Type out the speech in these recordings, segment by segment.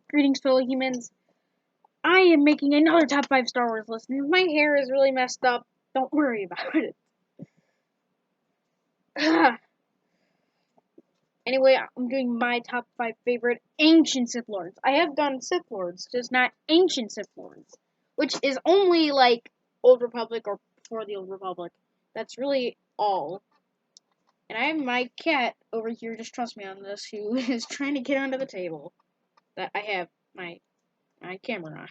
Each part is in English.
Greetings, fellow humans. I am making another top 5 Star Wars list, and if my hair is really messed up, don't worry about it. Anyway, I'm doing my top 5 favorite ancient Sith Lords. I have done Sith Lords, just not ancient Sith Lords, which is only like Old Republic or before the Old Republic. That's really all. And I have my cat over here, just trust me on this, who is trying to get onto the table that I have my camera on.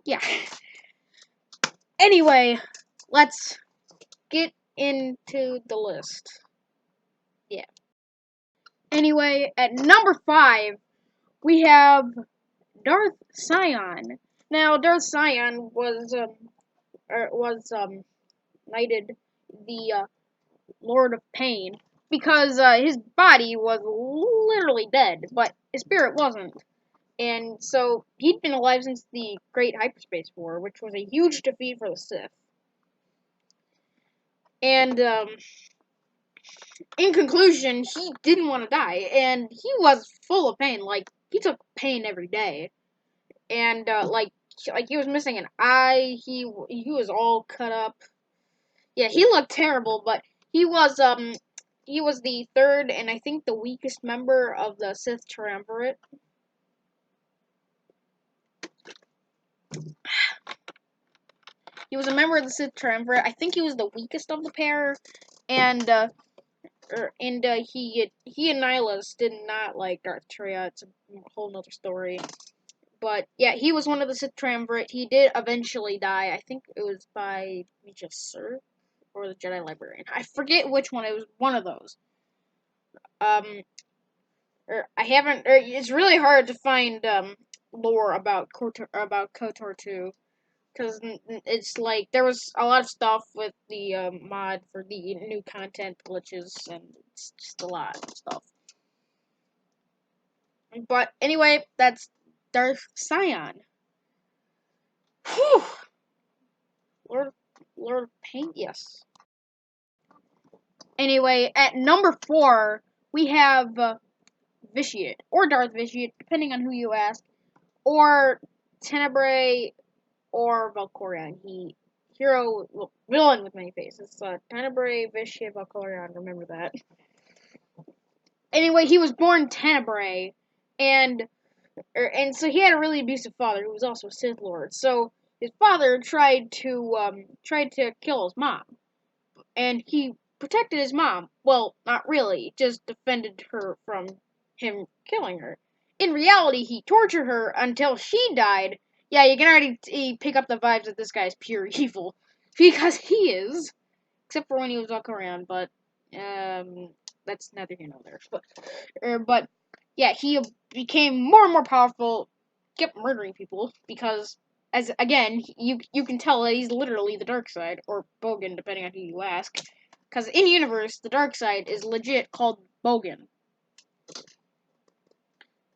Yeah. Anyway, let's get into the list. Yeah. Anyway, at number 5, we have Darth Sion. Now, Darth Sion was knighted the Lord of Pain because his body was literally dead, but his spirit wasn't. And so he'd been alive since the Great Hyperspace War, which was a huge defeat for the Sith. And in conclusion, he didn't want to die, and he was full of pain. Like, he took pain every day, and like he was missing an eye. He was all cut up. Yeah, he looked terrible, but he was the third and I think the weakest member of the Sith Triumvirate. He was a member of the Sith Triumvirate. I think he was the weakest of the pair, and he and Nihilus did not like Darth Tyria. It's a whole nother story. But yeah, he was one of the Sith Triumvirate. He did eventually die. I think it was by Regis Sir or the Jedi Librarian. I forget which one. It was one of those. I haven't. It's really hard to find lore about KOTOR 2. Because it's like, there was a lot of stuff with the mod for the new content glitches, and it's just a lot of stuff. But anyway, that's Darth Sion. Whew! Lord of Pain? Yes. Anyway, at number 4, we have Vitiate, or Darth Vitiate, depending on who you ask, or Tenebrae, or Valkorion. Villain with many faces. Tenebrae, Vitiate, Valkorion, remember that. Anyway, he was born Tenebrae, and so he had a really abusive father who was also a Sith Lord. So his father tried to kill his mom, and he protected his mom. Well, not really, just defended her from him killing her. In reality, he tortured her until she died. Yeah, you can already pick up the vibes that this guy is pure evil, because he is. Except for when he was walking around, but that's neither here nor there. But yeah, he became more and more powerful, kept murdering people because, as again, you can tell that he's literally the dark side, or Bogan, depending on who you ask. Because in universe, the dark side is legit called Bogan.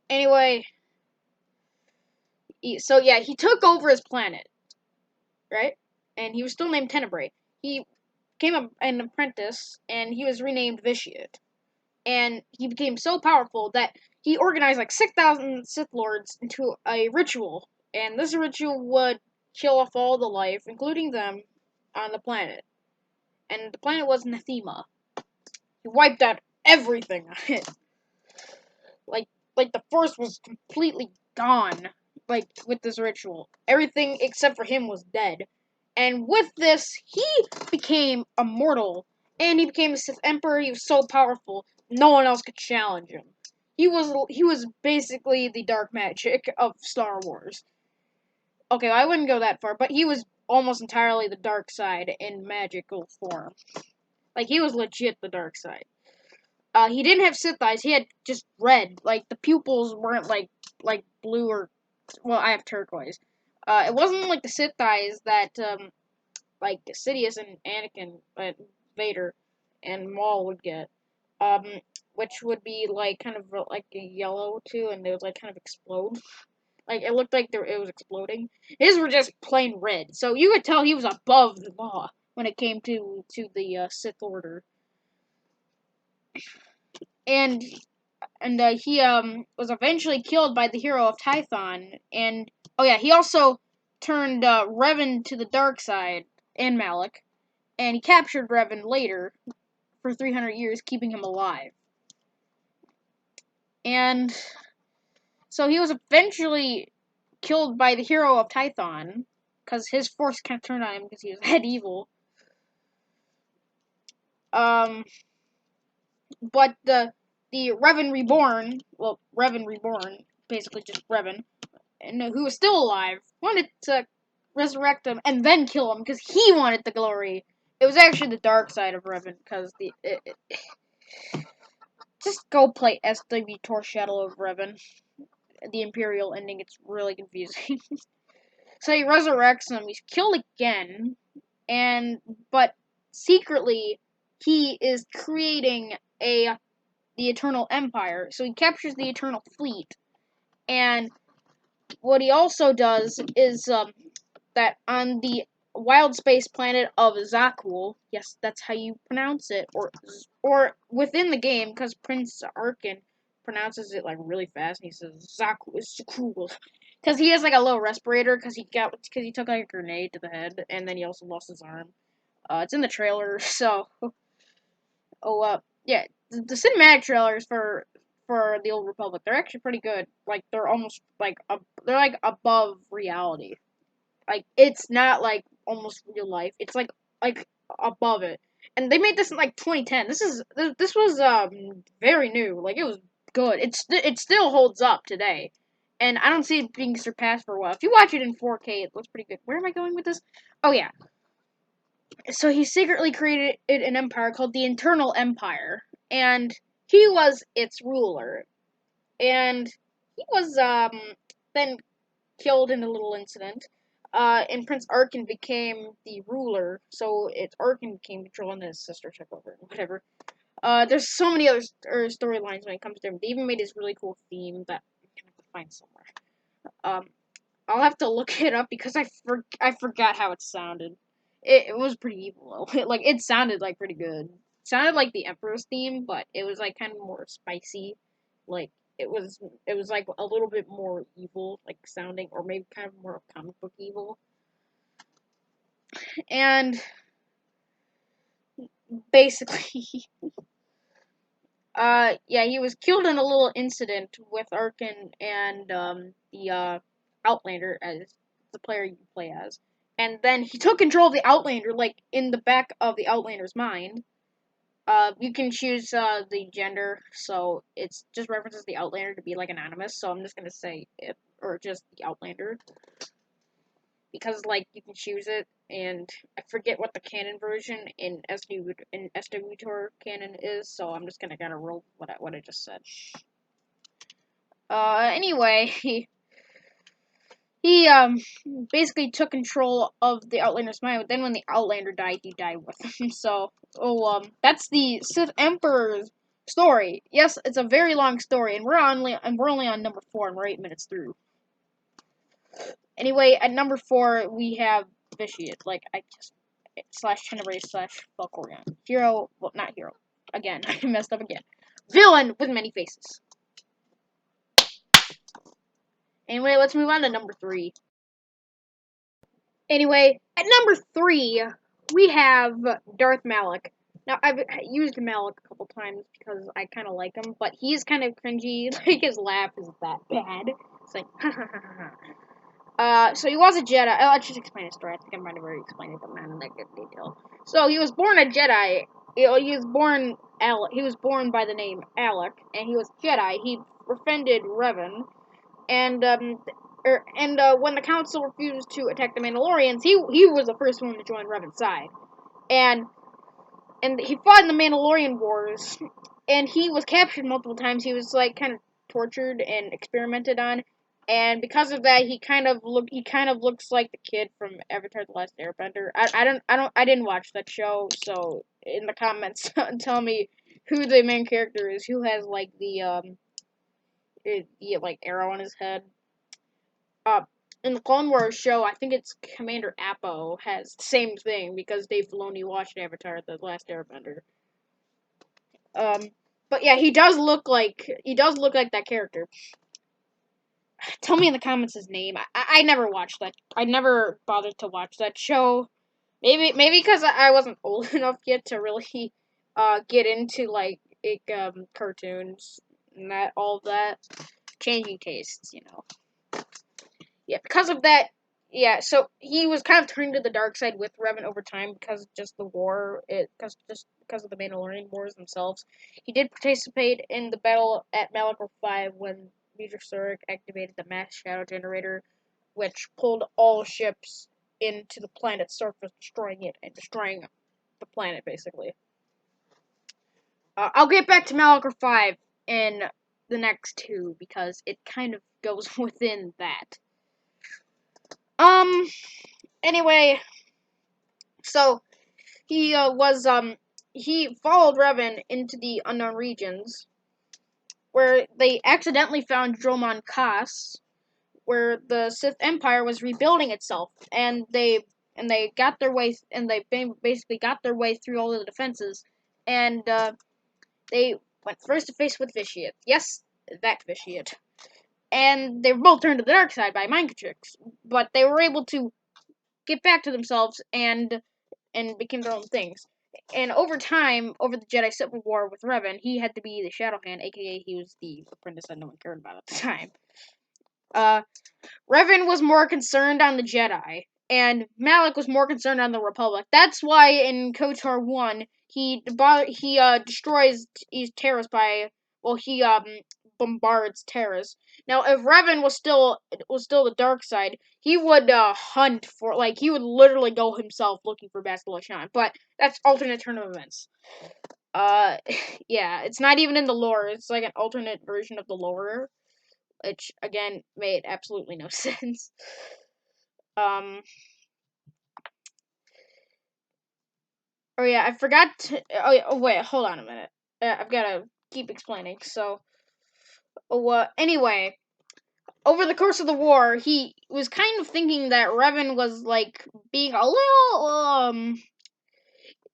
Anyway, so yeah, he took over his planet, right? And he was still named Tenebrae. He became an apprentice, and he was renamed Vitiate. And he became so powerful that he organized like 6,000 Sith Lords into a ritual, and this ritual would kill off all the life, including them, on the planet. And the planet was Nathema. He wiped out everything on it. Like the Force was completely gone, like, with this ritual. Everything except for him was dead. And with this, he became immortal, and he became a Sith Emperor. He was so powerful, no one else could challenge him. He was basically the dark magic of Star Wars. Okay, I wouldn't go that far, but he was almost entirely the dark side in magical form. Like, he was legit the dark side. He didn't have Sith eyes. He had just red. Like, the pupils weren't like blue or, well, I have turquoise. It wasn't like the Sith eyes that like Sidious and Anakin, Vader, and Maul would get. Which would be like kind of like a yellow too, and they would like kind of explode. Like, it looked like it was exploding. His were just plain red, so you could tell he was above the law when it came to the Sith Order. And and he was eventually killed by the hero of Tython, and oh yeah, he also turned Revan to the dark side and Malak, and he captured Revan later for 300 years, keeping him alive. And so he was eventually killed by the hero of Tython, because his force kind of turned on him because he was head evil. But the Revan Reborn, basically just Revan, and who was still alive, wanted to resurrect him and then kill him because he wanted the glory. It was actually the dark side of Revan, because just go play SWTOR Shadow of Revan, the Imperial ending. It's really confusing. So he resurrects him. He's killed again, but secretly he is creating the Eternal Empire. So he captures the Eternal Fleet, and what he also does is that on the wild space planet of Zakul, yes, that's how you pronounce it, or within the game, because Prince Arkin pronounces it like really fast, and he says Zakul is cool, because he has like a little respirator, because he took like a grenade to the head, and then he also lost his arm. It's in the trailer, so yeah, the cinematic trailers for the Old Republic, they're actually pretty good. Like they're almost like they're like above reality. Like it's not like almost real life. It's like above it. And they made this in like 2010. This was very new. Like it was good. It still holds up today. And I don't see it being surpassed for a while. If you watch it in 4K, it looks pretty good. Where am I going with this? Oh yeah. So he secretly created an empire called the Eternal Empire, and he was its ruler. And he was then killed in a little incident. And Prince Arkin became the ruler, so Arkin became control, and his sister took over, whatever. There's so many other storylines when it comes to him. They even made this really cool theme that I'm gonna have to find somewhere. I'll have to look it up because I forgot how it sounded. It was pretty evil though. Like it sounded like pretty good. It sounded like the Emperor's theme, but it was like kind of more spicy. Like it was like a little bit more evil, like sounding, or maybe kind of more comic book evil. And basically, yeah, he was killed in a little incident with Arkin and the Outlander as the player you play as. And then he took control of the Outlander, like in the back of the Outlander's mind. You can choose the gender, so it's just references the Outlander to be like anonymous. So I'm just gonna say it, or just the Outlander, because like you can choose it. And I forget what the canon version in SWTOR canon is, so I'm just gonna kind of roll what I just said. Anyway, he basically took control of the Outlander's mind, but then when the Outlander died, he died with him. So, that's the Sith Emperor's story. Yes, it's a very long story, and we're only on number 4, and we're 8 minutes through. Anyway, at number 4 we have Vitiate, like I just / Tenebrae / Valkorion. Hero, well, not hero. Again, I messed up again. Villain with many faces. Anyway, let's move on to number 3. Anyway, at number 3, we have Darth Malak. Now, I've used Malak a couple times because I kind of like him, but he's kind of cringy. Like, his laugh is that bad. It's like, ha ha ha ha. So he was a Jedi. I'll just explain his story. I think I might have already explained it, but not in that good detail. So he was born a Jedi. He was born He was born by the name Alec, and he was Jedi. He befriended Revan, and when the Council refused to attack the Mandalorians, he was the first one to join Revan's side, and he fought in the Mandalorian Wars, and he was captured multiple times. He was like kind of tortured and experimented on, and because of that, he kind of looks like the kid from Avatar: The Last Airbender. I didn't watch that show, so in the comments tell me who the main character is, who has like the like arrow on his head. In the Clone Wars show, I think it's Commander Appo has the same thing because Dave Filoni watched Avatar: The Last Airbender. But But yeah, he does look like that character. Tell me in the comments his name. I never watched that. I never bothered to watch that show. Maybe because I wasn't old enough yet to really get into like cartoons and that all that changing tastes. Yeah, because of that. Yeah, so he was kind of turning to the dark side with Revan over time because just the war, because of the Mandalorian wars themselves. He did participate in the battle at Malachor 5 when Major Surik activated the mass shadow generator, which pulled all ships into the planet's surface, destroying it and destroying the planet basically. I'll get back to Malachor 5 in the next two because it kind of goes within that. Um. Anyway, so he followed Revan into the unknown regions where they accidentally found Dromon Kaas, where the Sith Empire was rebuilding itself, and they got their way and they basically got their way through all of the defenses, and they went face to face with Vitiate. Yes, that Vitiate. And they were both turned to the dark side by mind tricks, but they were able to get back to themselves and became their own things. And over time, over the Jedi Civil War with Revan, he had to be the Shadow Hand, aka he was the apprentice that no one cared about at the time. Uh, Revan was more concerned on the Jedi, and Malik was more concerned on the Republic. That's why in KOTOR 1, he destroys Terrace by, well, he bombards Terrace. Now, if Revan was still the dark side, he would hunt for, like, he would literally go himself looking for Bastila Shan. But that's alternate turn of events. Uh, yeah, it's not even in the lore. It's like an alternate version of the lore, which again made absolutely no sense. Um. Oh yeah, I forgot to. Oh wait, hold on a minute. I've got to keep explaining. So, anyway, over the course of the war, he was kind of thinking that Revan was like being a little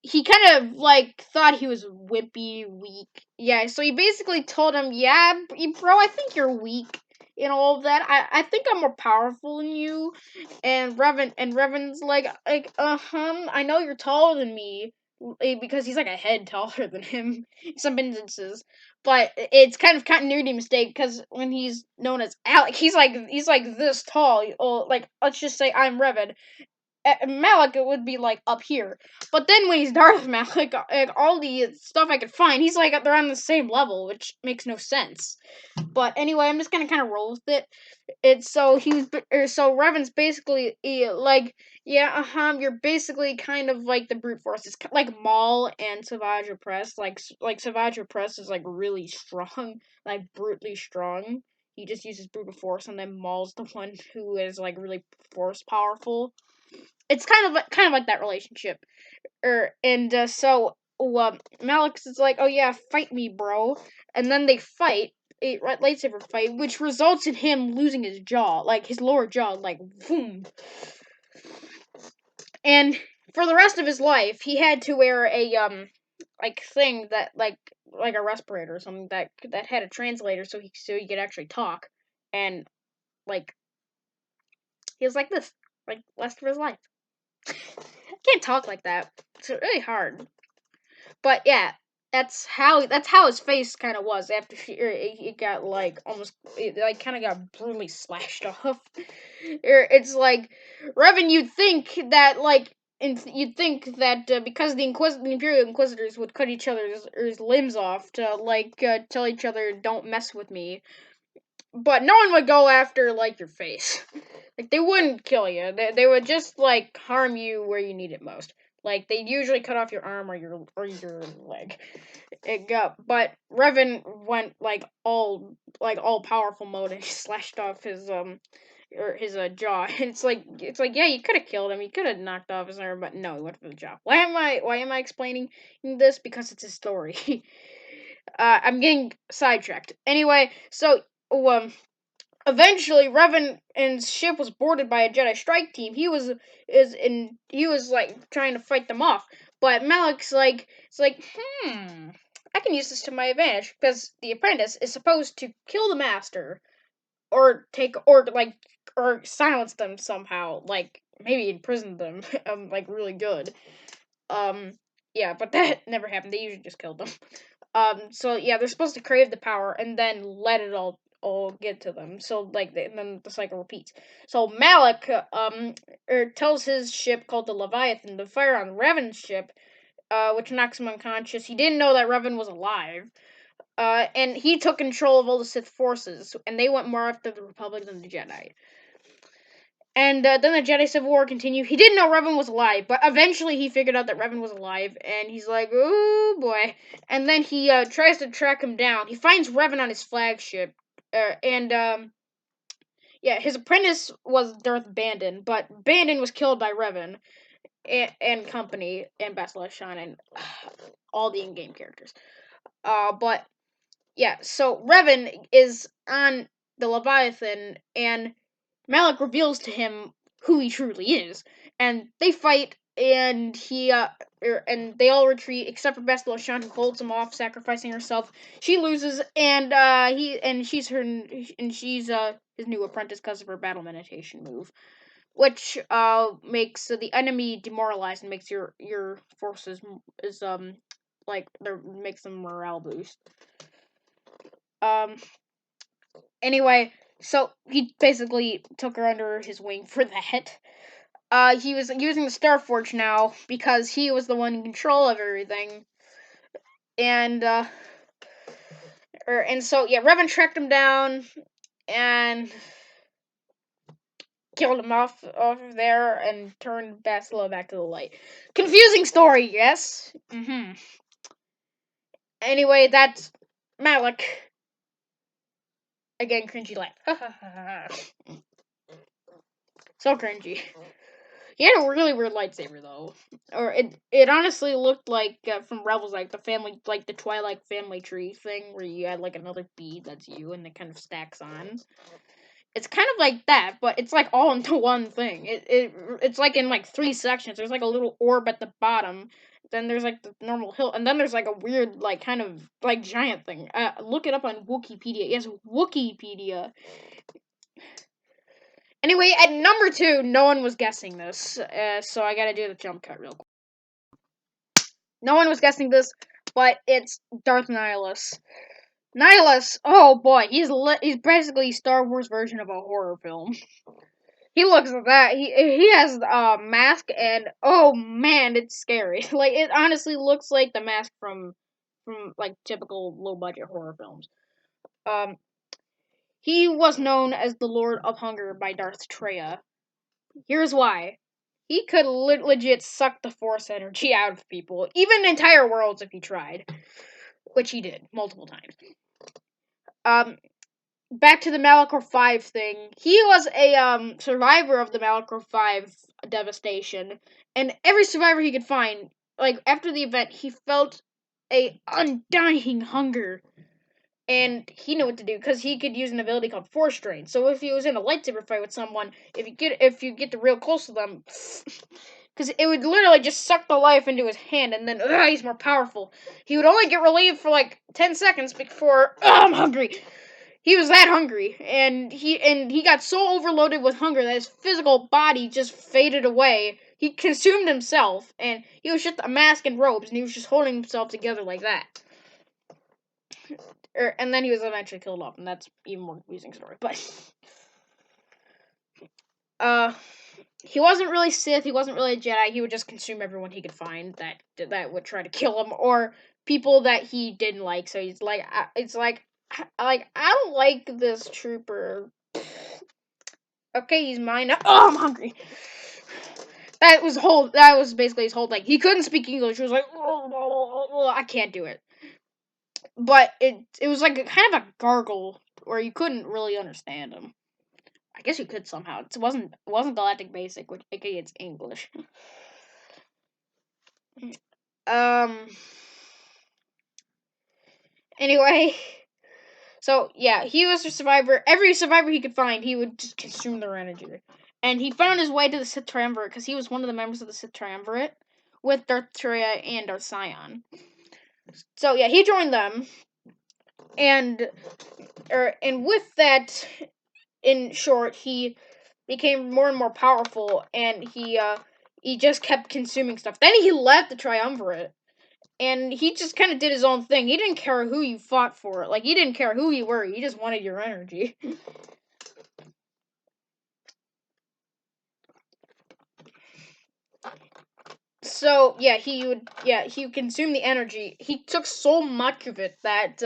he kind of like thought he was wimpy, weak. Yeah, so he basically told him, "Yeah, bro, I think you're weak and all of that. I think I'm more powerful than you." And Revan's like, I know you're taller than me because he's like a head taller than him in some instances. But it's kind of continuity mistake because when he's known as Alec, he's like this tall. Or like let's just say I'm Revan, Malik would be like up here. But then when he's Darth Malik, all the stuff I could find, he's like they're on the same level, which makes no sense. But anyway, I'm just gonna kind of roll with it. It's so so Revan's basically like yeah, you're basically kind of like the brute force. It's like Maul and Savage Opress. Like Savage Opress is like really strong, like brutally strong. He just uses brute force, and then Maul's the one who is like really force powerful. It's kind of like that relationship. So Malix is like, "Oh yeah, fight me, bro," and then they fight a lightsaber fight, which results in him losing his jaw, like his lower jaw, like boom. And for the rest of his life, he had to wear a like thing that like a respirator or something that had a translator so he could actually talk, and like he was like this like rest of his life. I can't talk like that. It's really hard. But yeah, that's how his face kind of was after it got like almost it like kind of got brutally slashed off. It's like Revan, you'd think that because the Imperial Inquisitors would cut each other's limbs off to tell each other don't mess with me, but no one would go after like your face. Like they wouldn't kill you. They would just like harm you where you need it most. Like they usually cut off your arm or your leg. But Revan went like all powerful mode and he slashed off his jaw. And it's like yeah, you could have killed him. You could have knocked off his arm, but no, he went for the jaw. Why am I explaining this? Because it's a story. I'm getting sidetracked. Anyway, so eventually, Revan's ship was boarded by a Jedi strike team. He was like trying to fight them off, but Malik's like, it's like, I can use this to my advantage because the apprentice is supposed to kill the master or or silence them somehow, like maybe imprison them, like really good. Um, yeah, but that never happened. They usually just killed them. So yeah, they're supposed to crave the power and then let it all get to them. So and then the cycle repeats. So Malik tells his ship called the Leviathan to fire on Revan's ship, which knocks him unconscious. He didn't know that Revan was alive. And he took control of all the Sith forces, and they went more after the Republic than the Jedi. And then the Jedi Civil War continued. He didn't know Revan was alive, but eventually he figured out that Revan was alive, and he's like, "Oh boy!" And then he tries to track him down. He finds Revan on his flagship, and yeah, his apprentice was Darth Bandon, but Bandon was killed by Revan and company and Bastila Shan and all the in-game characters. But yeah, so Revan is on the Leviathan, and Malik reveals to him who he truly is, and they fight, and and they all retreat except for Bastila Shan, who holds him off, sacrificing herself. She loses, and she's his new apprentice because of her battle meditation move, which makes the enemy demoralized and makes your forces is makes them morale boost. Um, Anyway, so he basically took her under his wing for that. He was using the Starforge now because he was the one in control of everything. And so yeah, Revan tracked him down and killed him off of there and turned Bastila back to the light. Confusing story, yes. Anyway, that's Malik. Again, cringy laugh. So cringy. He had a really weird lightsaber though, or it honestly looked like from Rebels, like the family, like the Twilight family tree thing, where you had like another bead that's you, and it kind of stacks on. It's kind of like that, but it's like all into one thing. It's like in like three sections. There's like a little orb at the bottom. Then there's like the normal hill, and then there's like a weird, like kind of like giant thing. Look it up on Wikipedia. Yes, Wikipedia. Anyway, at number 2, no one was guessing this, so I gotta do the jump cut real quick. No one was guessing this, but it's Darth Nihilus. Nihilus, oh boy, he's basically Star Wars version of a horror film. He looks like that. He has a mask, and oh man, it's scary. Like it honestly looks like the mask from like typical low budget horror films. He was known as the Lord of Hunger by Darth Treya. Here's why. He could legit suck the Force energy out of people, even entire worlds if he tried, which he did multiple times. Back to the Malachor 5 thing. He was a survivor of the Malachor 5 devastation, and every survivor he could find, like after the event, he felt a undying hunger. And he knew what to do because he could use an ability called Force Drain. So if he was in a lightsaber fight with someone, if you get real close to them, because it would literally just suck the life into his hand, and then he's more powerful. He would only get relieved for like 10 seconds before I'm hungry. He was that hungry, and he got so overloaded with hunger that his physical body just faded away. He consumed himself, and he was just a mask and robes, and he was just holding himself together like that. And then he was eventually killed off, and that's even more confusing story. But he wasn't really Sith. He wasn't really a Jedi. He would just consume everyone he could find that would try to kill him, or people that he didn't like. So he's like, it's like I don't like this trooper. Okay, he's mine now. Oh, I'm hungry. That was basically his whole thing. He couldn't speak English. He was like, I can't do it. But it was like kind of a gargle where you couldn't really understand him. I guess you could somehow. It wasn't Galactic Basic, which aka it's English. Anyway, so yeah, he was a survivor. Every survivor he could find, he would just consume their energy. And he found his way to the Sith Triumvirate because he was one of the members of the Sith Triumvirate with Darth Treya and Darth Sion. So yeah, he joined them, and with that, in short, he became more and more powerful, and he just kept consuming stuff. Then he left the Triumvirate, and he just kind of did his own thing. He didn't care who you fought for. Like, he didn't care who you were. He just wanted your energy. So yeah, he would consume the energy. He took so much of it that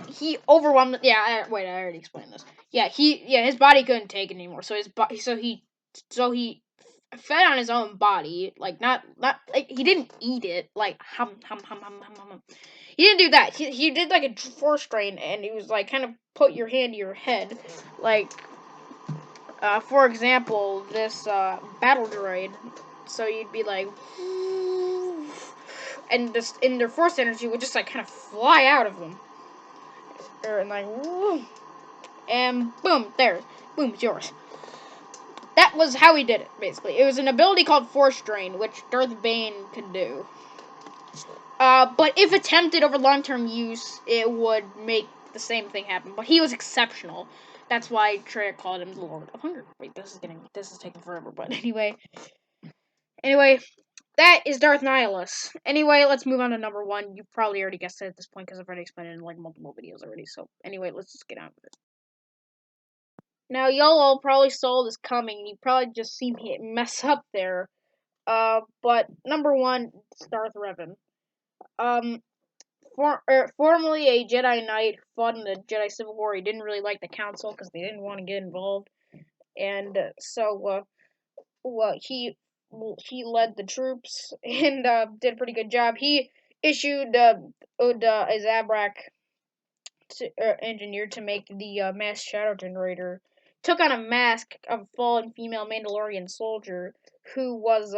he overwhelmed. Yeah, wait, I already explained this. His body couldn't take it anymore. So he fed on his own body. Like, not like, he didn't eat it. Like, hum. He didn't do that. He did like a force strain, and he was like, kind of put your hand to your head, like, for example, this battle droid. So you'd be like, and this, and their force energy would just like kind of fly out of them, and like, and boom, there, boom, it's yours. That was how he did it. Basically, it was an ability called Force Drain, which Darth Bane could do. But if attempted over long-term use, it would make the same thing happen. But he was exceptional. That's why Trey called him the Lord of Hunger. Wait, this is taking forever. But anyway, that is Darth Nihilus. Anyway, let's move on to number one. You probably already guessed it at this point because I've already explained it in like multiple videos already. So anyway, let's just get on with it. Now, y'all all probably saw this coming. You probably just seen me mess up there. But number one, Darth Revan. Um, Formerly a Jedi Knight, fought in the Jedi Civil War. He didn't really like the Council because they didn't want to get involved, and he led the troops and did a pretty good job. He issued a Zabrak engineer to make the mass shadow generator. Took on a mask of a fallen female Mandalorian soldier who was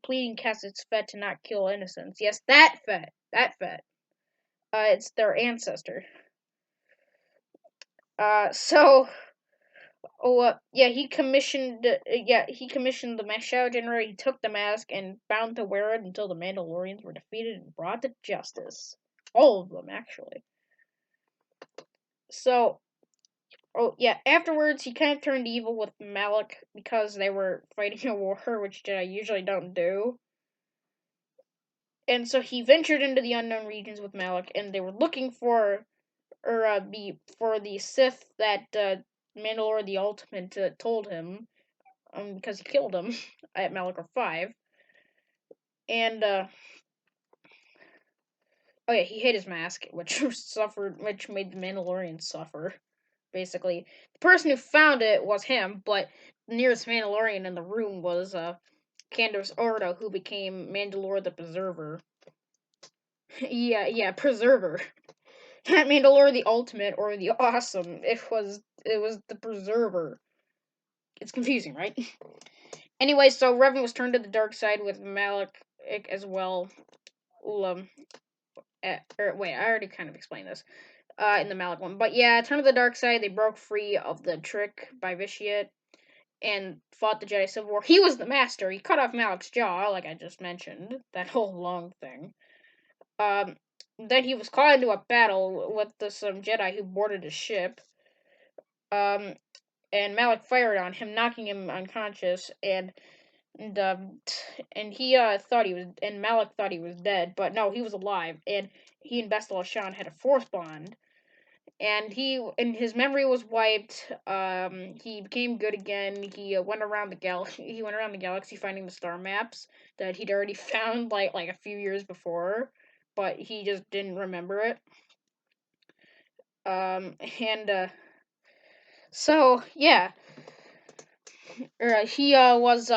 pleading Cassidy's Fett to not kill innocents. Yes, that Fett. It's their ancestor. So, he commissioned the mass shadow generator. He took the mask and bound to wear it until the Mandalorians were defeated and brought to justice. All of them, actually. So, afterwards he kind of turned evil with Malak because they were fighting a war, which Jedi usually don't do. And so he ventured into the unknown regions with Malak, and they were looking for the Sith that Mandalore the Ultimate told him, because he killed him at Malachor 5. And he hid his mask, which made the Mandalorians suffer. Basically, the person who found it was him, but the nearest Mandalorian in the room was Candace Ordo, who became Mandalore the Preserver. yeah, Preserver. Not Mandalore the Ultimate or the Awesome. It was the Preserver. It's confusing, right? Anyway, so Revan was turned to the dark side with Malak as well. I already kind of explained this in the Malak one. But yeah, turned to the dark side. They broke free of the trick by Vitiate and fought the Jedi Civil War. He was the master. He cut off Malak's jaw, like I just mentioned. That whole long thing. Then he was caught into a battle with some Jedi who boarded his ship. And Malak fired on him, knocking him unconscious, and he thought he was, and Malak thought he was dead, but no, he was alive, and he and Bastila Shan had a fourth bond, and his memory was wiped. He became good again. He went around the galaxy finding the star maps that he'd already found like a few years before, but he just didn't remember it. And so yeah, he was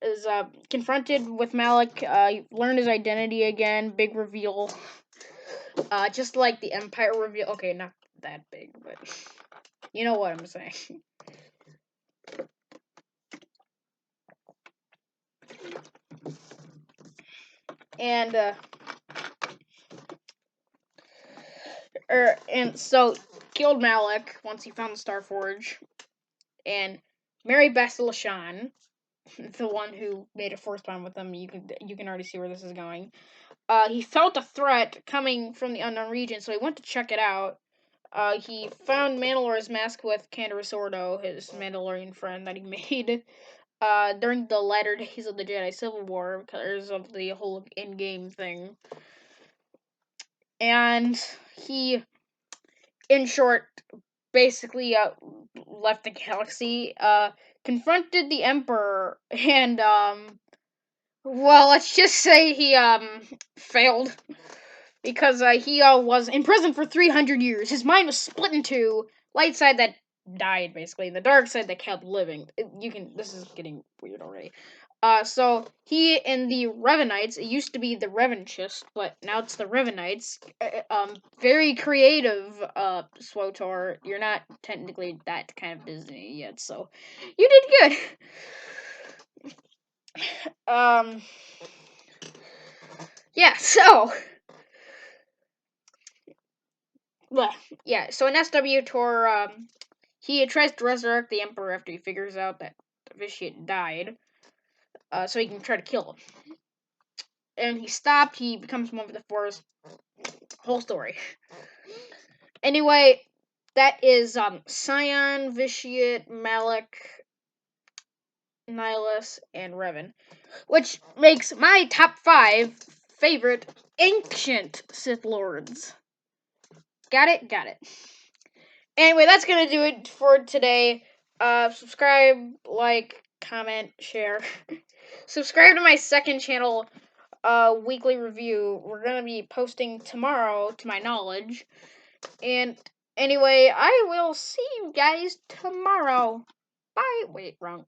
is confronted with Malak, learned his identity again, big reveal. Just like the Empire reveal. Okay, not that big, but you know what I'm saying. And and so killed Malak once he found the Star Forge, and married Bastila Shan, the one who made a force bond with them. You can already see where this is going. He felt a threat coming from the unknown region, so he went to check it out. He found Mandalore's mask with Canderous Ordo, his Mandalorian friend that he made during the latter days of the Jedi Civil War because of the whole in-game thing. And he, in short, basically left the galaxy, confronted the Emperor, and well, let's just say he failed because he was in prison for 300 years. His mind was split in two. Light side that died, basically, and the dark side that kept living. This is getting weird already. So he and the Revenites, it used to be the Revenchists, but now it's the Revenites. Very creative, SWOTOR. You're not technically that kind of Disney yet, so you did good. Yeah, so, well, yeah, so in SW Tour, he tries to resurrect the Emperor after he figures out that Vitiate died, so he can try to kill him. And he stopped, he becomes one with the Force. Whole story. Anyway, that is Scion, Vitiate, Malak, Nihilus, and Revan, which makes my top 5 favorite ancient Sith Lords. Got it? Got it. Anyway, that's gonna do it for today. Subscribe, like, comment, share. Subscribe to my second channel, weekly review. We're gonna be posting tomorrow, to my knowledge. And anyway, I will see you guys tomorrow. Bye. Wait, wrong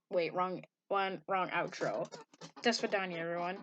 one, wrong outro. Desvidania, everyone.